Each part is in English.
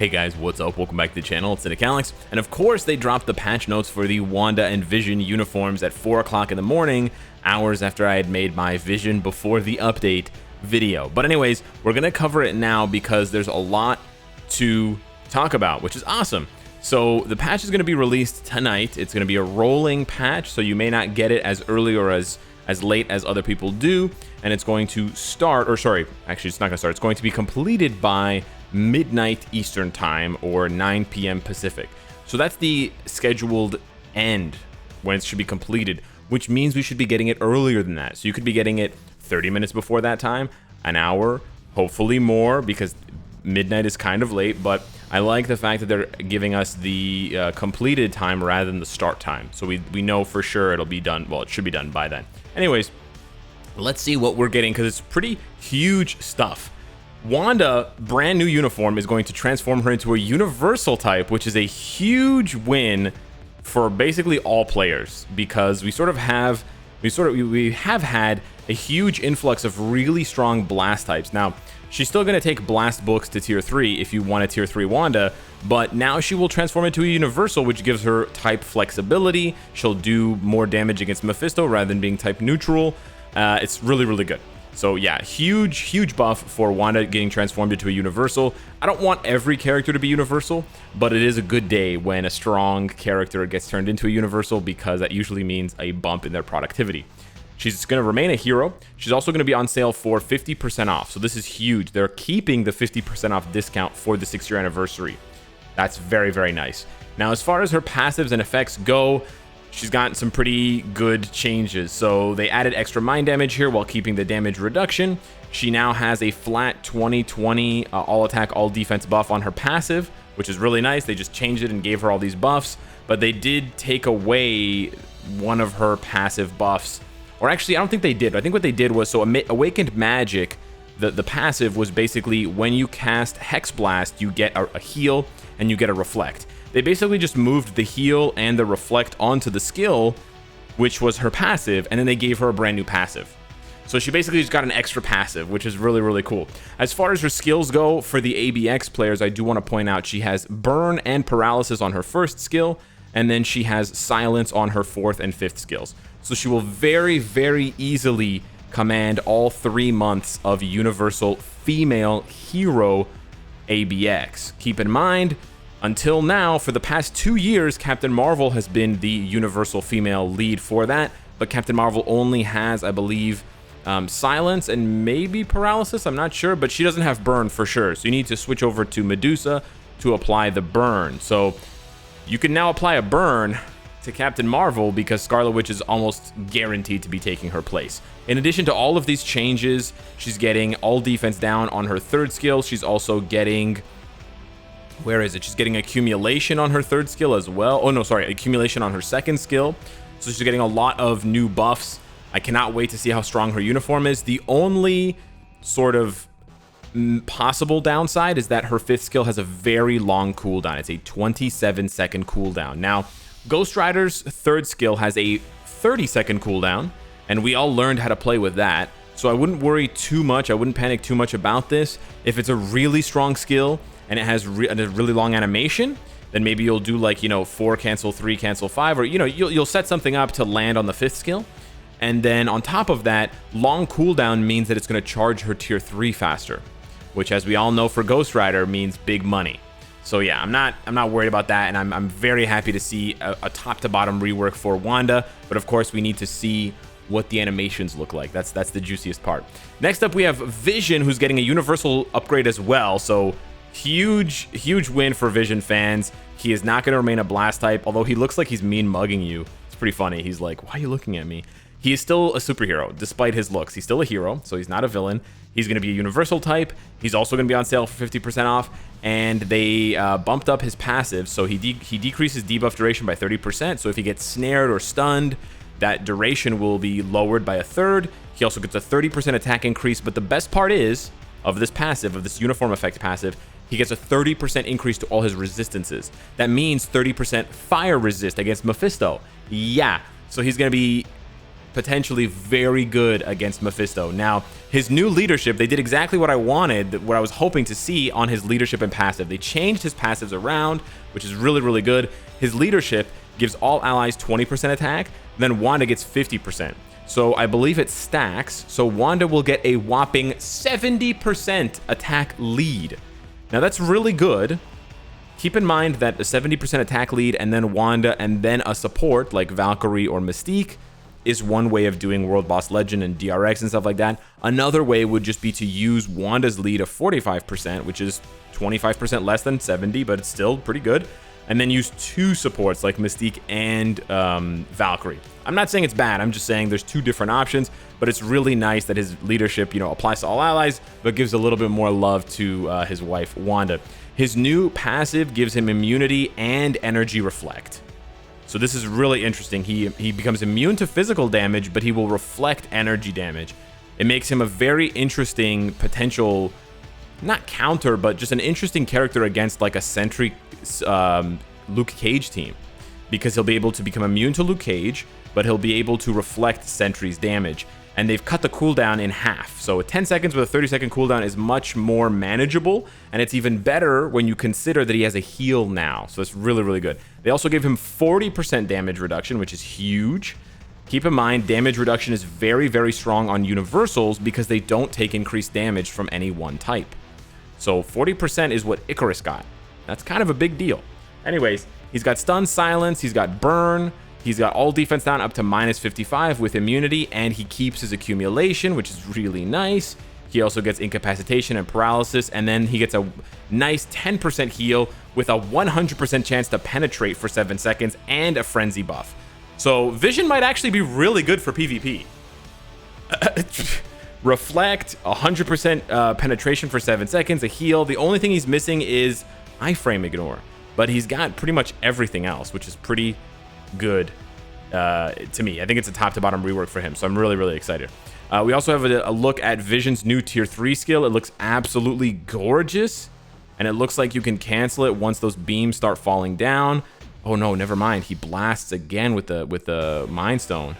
Hey guys, what's up? Welcome back to the channel. It's Cynicalex, and of course they dropped the patch notes for the Wanda and Vision uniforms at 4 o'clock in the morning, hours after I had made my Vision before the update video. But anyways, we're gonna cover it now because there's a lot to talk about, which is awesome. So the patch is gonna be released tonight. It's gonna be a rolling patch, so you may not get it as early or as late as other people do, and it's going to start, or sorry, actually it's not gonna start, it's going to be completed by midnight Eastern time or 9 p.m. Pacific. So that's the scheduled end when it should be completed, which means we should be getting it earlier than that. So you could be getting it 30 minutes before that time, an hour, hopefully more, because midnight is kind of late. But I like the fact that they're giving us the completed time rather than the start time, so we know for sure it'll be done. Well, it should be done by then. Anyways, let's see what we're getting, because it's pretty huge stuff. Wanda, brand new uniform, is going to transform her into a universal type, which is a huge win for basically all players, because we have had a huge influx of really strong blast types. Now, she's still going to take blast books to tier 3 if you want a tier 3 Wanda, but now she will transform into a universal, which gives her type flexibility. She'll do more damage against Mephisto rather than being type neutral. It's really, really good. So yeah, huge buff for Wanda getting transformed into a universal. I don't want every character to be universal, but it is a good day when a strong character gets turned into a universal, because that usually means a bump in their productivity. She's going to remain a hero. She's also going to be on sale for 50% off. So this is huge. They're keeping the 50% off discount for the 6-year anniversary. That's very, very nice. Now, as far as her passives and effects go, she's gotten some pretty good changes. So they added extra mind damage here while keeping the damage reduction. She now has a flat 20/20 all attack, all defense buff on her passive, which is really nice. They just changed it and gave her all these buffs, but they did take away one of her passive buffs. Or actually, I don't think they did. I think what they did was, so Awakened Magic, the passive was basically when you cast Hex Blast, you get a heal and you get a reflect. They basically just moved the heal and the reflect onto the skill, which was her passive, and then they gave her a brand new passive. So she basically just got an extra passive, which is really, really cool. As far as her skills go, for the ABX players, I do want to point out she has Burn and Paralysis on her first skill, and then she has Silence on her 4th and 5th skills. So she will very, very easily command all 3 months of Universal Female Hero ABX. Keep in mind, until now, for the past 2 years, Captain Marvel has been the universal female lead for that, but Captain Marvel only has, I believe, Silence and maybe Paralysis, I'm not sure, but she doesn't have Burn for sure, so you need to switch over to Medusa to apply the Burn. So you can now apply a Burn to Captain Marvel because Scarlet Witch is almost guaranteed to be taking her place. In addition to all of these changes, she's getting all defense down on her 3rd skill. She's also getting... where is it? She's getting accumulation on her 3rd skill as well. Oh no, sorry, accumulation on her 2nd skill. So she's getting a lot of new buffs. I cannot wait to see how strong her uniform is. The only sort of possible downside is that her 5th skill has a very long cooldown. It's a 27-second cooldown. Now, Ghost Rider's 3rd skill has a 30-second cooldown, and we all learned how to play with that. So I wouldn't worry too much. I wouldn't panic too much about this. If it's a really strong skill and it has a really long animation, then maybe you'll do, like, 4 cancel 3 cancel 5, or you'll set something up to land on the 5th skill. And then on top of that, long cooldown means that it's going to charge her tier 3 faster, which, as we all know, for Ghost Rider means big money. So yeah, I'm not worried about that, and I'm very happy to see a top to bottom rework for Wanda. But of course, we need to see what the animations look like. That's the juiciest part. Next up, we have Vision, who's getting a universal upgrade as well. So huge win for Vision fans. He is not going to remain a blast type, although he looks like he's mean mugging you. It's pretty funny. He's like, why are you looking at me? He is still a superhero despite his looks. He's still a hero, so he's not a villain. He's going to be a universal type. He's also going to be on sale for 50% off, and they bumped up his passive, so he decreases debuff duration by 30%. So if he gets snared or stunned, that duration will be lowered by 1/3. He also gets a 30% attack increase, but the best part is, of this passive, of this uniform effect passive, he gets a 30% increase to all his resistances. That means 30% fire resist against Mephisto. Yeah, so he's going to be potentially very good against Mephisto. Now, his new leadership, they did exactly what I wanted, what I was hoping to see on his leadership and passive. They changed his passives around, which is really, really good. His leadership gives all allies 20% attack, then Wanda gets 50%. So I believe it stacks, so Wanda will get a whopping 70% attack lead. Now that's really good. Keep in mind that a 70% attack lead and then Wanda and then a support like Valkyrie or Mystique is one way of doing World Boss Legend and DRX and stuff like that. Another way would just be to use Wanda's lead of 45%, which is 25% less than 70, but it's still pretty good. And then use 2 supports like Mystique and Valkyrie. I'm not saying it's bad, I'm just saying there's 2 different options, but it's really nice that his leadership, applies to all allies, but gives a little bit more love to his wife, Wanda. His new passive gives him immunity and energy reflect. So this is really interesting. He becomes immune to physical damage, but he will reflect energy damage. It makes him a very interesting potential, not counter, but just an interesting character against like a Sentry Luke Cage team, because he'll be able to become immune to Luke Cage, but he'll be able to reflect Sentry's damage. And they've cut the cooldown in half. So 10 seconds with a 30-second cooldown is much more manageable, and it's even better when you consider that he has a heal now. So it's really, really good. They also gave him 40% damage reduction, which is huge. Keep in mind, damage reduction is very, very strong on universals because they don't take increased damage from any one type. So 40% is what Icarus got. That's kind of a big deal. Anyways, he's got stun, silence, he's got burn, he's got all defense down up to -55 with immunity, and he keeps his accumulation, which is really nice. He also gets incapacitation and paralysis, and then he gets a nice 10% heal with a 100% chance to penetrate for 7 seconds and a frenzy buff. So Vision might actually be really good for PvP. Reflect, 100% penetration for 7 seconds, a heal. The only thing he's missing is iframe ignore, but he's got pretty much everything else, which is pretty good to me. I think it's a top to bottom rework for him, so I'm really, really excited. We also have a look at Vision's new tier 3 skill. It looks absolutely gorgeous, and it looks like you can cancel it once those beams start falling down. Oh no, never mind. He blasts again with the Mind Stone.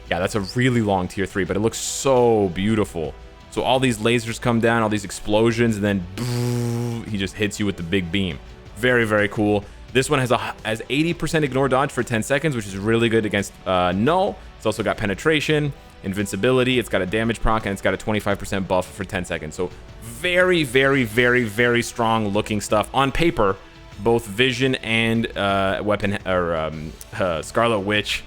Yeah, that's a really long tier 3, but it looks so beautiful. So all these lasers come down, all these explosions, and then he just hits you with the big beam. Very, very cool. This one has 80% ignore dodge for 10 seconds, which is really good against Null. It's also got penetration, invincibility, it's got a damage proc, and it's got a 25% buff for 10 seconds. So very, very, very, very strong looking stuff. On paper, both Vision and Scarlet Witch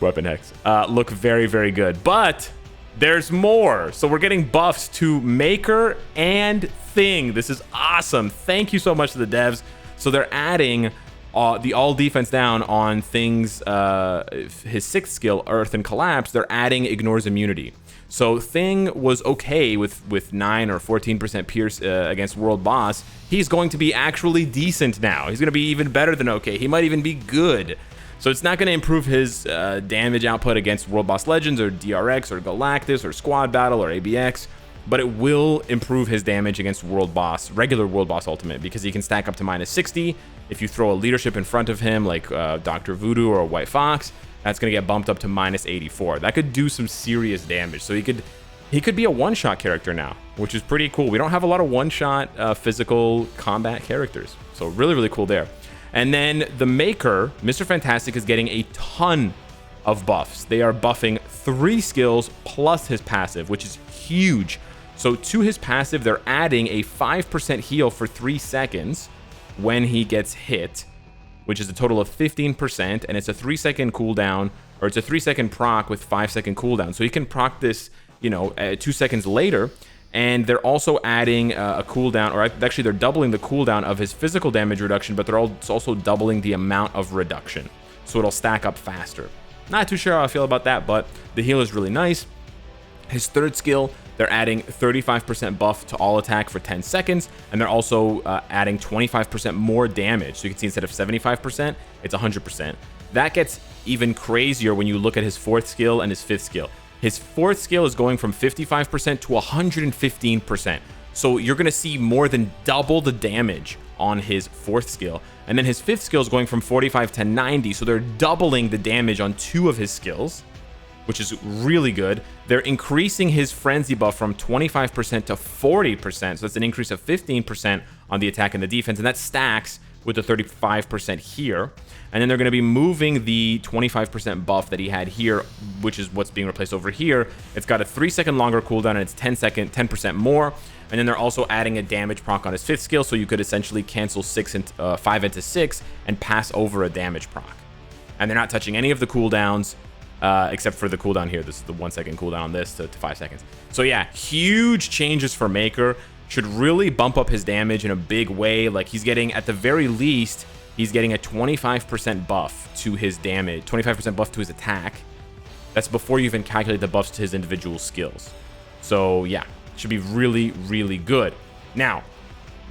Weapon Hex look very, very good. But there's more. So we're getting buffs to Maker and Thing. This is awesome. Thank you so much to the devs. So they're adding the all defense down on Thing's his 6th skill, Earth and Collapse. They're adding ignores immunity. So Thing was okay with 9 or 14% pierce against World Boss. He's going to be actually decent now. He's going to be even better than okay. He might even be good. So it's not going to improve his damage output against World Boss Legends or DRX or Galactus or Squad Battle or ABX, but it will improve his damage against World Boss, regular World Boss Ultimate, because he can stack up to -60. If you throw a leadership in front of him, like Dr. Voodoo or a White Fox, that's going to get bumped up to -84. That could do some serious damage. So he could be a one-shot character now, which is pretty cool. We don't have a lot of one-shot physical combat characters, so really, really cool there. And then the Maker, Mr. Fantastic, is getting a ton of buffs. They are buffing 3 skills plus his passive, which is huge. So to his passive, they're adding a 5% heal for 3 seconds when he gets hit, which is a total of 15%, and it's a 3-second cooldown, or it's a 3-second proc with 5-second cooldown. So he can proc this, 2 seconds later. And they're also adding a cooldown, or actually they're doubling the cooldown of his physical damage reduction, but they're also doubling the amount of reduction. So it'll stack up faster. Not too sure how I feel about that, but the heal is really nice. His 3rd skill, they're adding 35% buff to all attack for 10 seconds, and they're also adding 25% more damage. So you can see instead of 75%, it's 100%. That gets even crazier when you look at his 4th skill and his 5th skill. His 4th skill is going from 55% to 115%. So you're going to see more than double the damage on his 4th skill. And then his 5th skill is going from 45 to 90. So they're doubling the damage on 2 of his skills. which is really good. They're increasing his frenzy buff from 25% to 40%, so that's an increase of 15% on the attack and the defense, and that stacks with the 35% here. And then they're going to be moving the 25% buff that he had here, which is what's being replaced over here. It's got a 3-second longer cooldown, and it's 10% more. And then they're also adding a damage proc on his 5th skill, so you could essentially cancel 5 into 6 and pass over a damage proc. And they're not touching any of the cooldowns, except for the cooldown here. This is the 1-second cooldown on this to 5 seconds. So yeah, huge changes for Maker. Should really bump up his damage in a big way. Like, he's getting, at the very least, he's getting a 25% buff to his damage, 25% buff to his attack. That's before you even calculate the buffs to his individual skills. So yeah, should be really, really good. Now,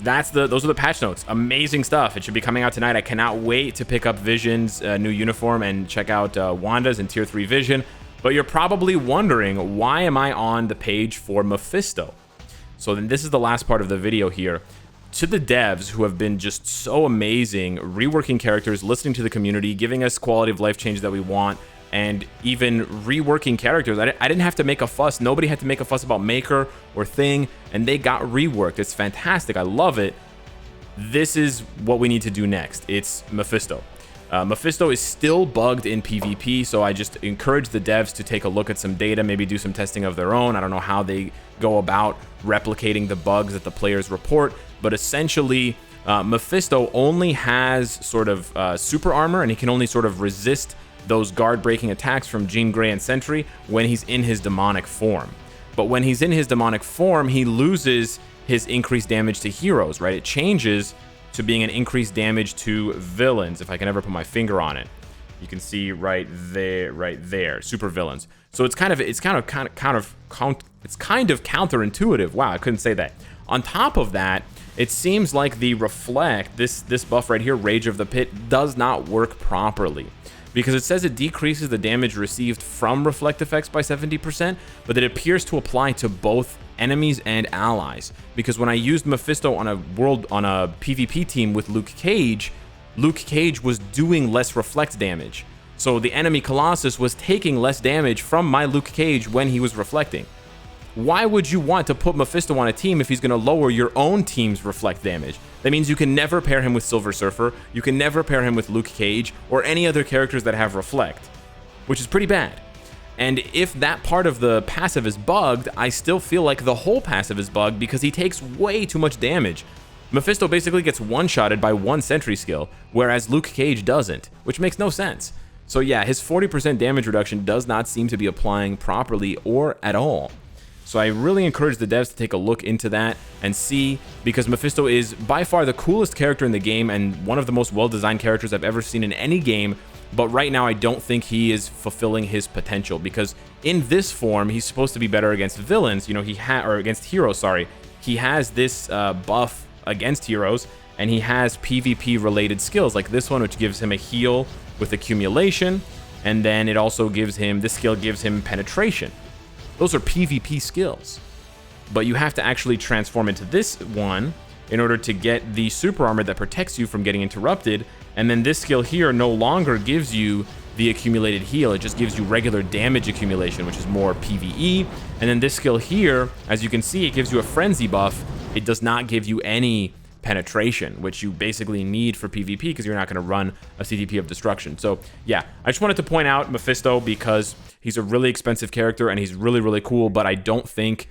those are the patch notes. Amazing stuff. It should be coming out tonight. I cannot wait to pick up Vision's new uniform and check out Wanda's and Tier 3 Vision. But you're probably wondering, why am I on the page for Mephisto? So then this is the last part of the video here. To the devs who have been just so amazing, reworking characters, listening to the community, giving us quality of life changes that we want, and even reworking characters. I didn't have to make a fuss. Nobody had to make a fuss about Maker or Thing, and they got reworked. It's fantastic. I love it. This is what we need to do next. It's Mephisto. Mephisto is still bugged in PvP, so I just encourage the devs to take a look at some data, maybe do some testing of their own. I don't know how they go about replicating the bugs that the players report, but essentially Mephisto only has sort of super armor, and he can only sort of resist those guard breaking attacks from Jean Grey and Sentry when he's in his demonic form. But when he's in his demonic form, he loses his increased damage to heroes, right? It changes to being an increased damage to villains, if I can ever put my finger on it. You can see right there, super villains. So it's kind of counterintuitive. Wow, I couldn't say that. On top of that, it seems like the reflect, this buff right here, Rage of the Pit, does not work properly, because it says it decreases the damage received from reflect effects by 70%, but it appears to apply to both enemies and allies. Because when I used Mephisto on a PvP team with Luke Cage was doing less reflect damage. So the enemy Colossus was taking less damage from my Luke Cage when he was reflecting. Why would you want to put Mephisto on a team if he's going to lower your own team's reflect damage? That means you can never pair him with Silver Surfer, you can never pair him with Luke Cage, or any other characters that have reflect, which is pretty bad. And if that part of the passive is bugged, I still feel like the whole passive is bugged, because he takes way too much damage. Mephisto basically gets one-shotted by one Sentry skill, whereas Luke Cage doesn't, which makes no sense. So yeah, his 40% damage reduction does not seem to be applying properly or at all. So I really encourage the devs to take a look into that and see, because Mephisto is by far the coolest character in the game and one of the most well-designed characters I've ever seen in any game. But right now, I don't think he is fulfilling his potential, because in this form, he's supposed to be better against villains. You know, or against heroes, sorry. He has this buff against heroes, and he has PvP-related skills, like this one, which gives him a heal with accumulation, and then it also gives him, this skill gives him penetration. Those are PvP skills. But you have to actually transform into this one in order to get the super armor that protects you from getting interrupted. And then this skill here no longer gives you the accumulated heal. It just gives you regular damage accumulation, which is more PvE. And then this skill here, as you can see, it gives you a frenzy buff. It does not give you any penetration, which you basically need for PvP, because you're not going to run a CTP of destruction. So yeah, I just wanted to point out Mephisto because he's a really expensive character and he's really, really cool, but I don't think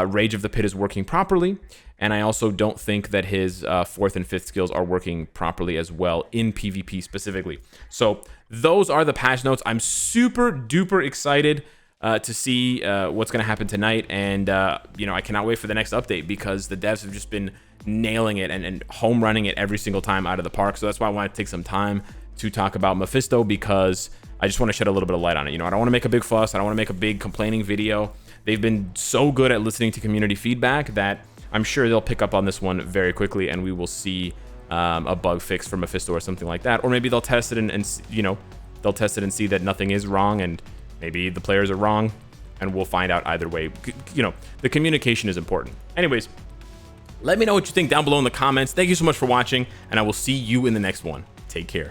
Rage of the Pit is working properly. And I also don't think that his 4th and 5th skills are working properly as well in PvP specifically. So those are the patch notes. I'm super duper excited to see what's going to happen tonight. And, you know, I cannot wait for the next update, because the devs have just been nailing it and home running it every single time out of the park. So that's why I want to take some time to talk about Mephisto, because I just want to shed a little bit of light on it. You know, I don't want to make a big fuss. I don't want to make a big complaining video. They've been so good at listening to community feedback that I'm sure they'll pick up on this one very quickly, and we will see a bug fix for Mephisto or something like that. Or maybe they'll test it and you know, they'll test it and see that nothing is wrong, and maybe the players are wrong, and we'll find out either way. You know, the communication is important. Anyways, let me know what you think down below in the comments. Thank you so much for watching, and I will see you in the next one. Take care.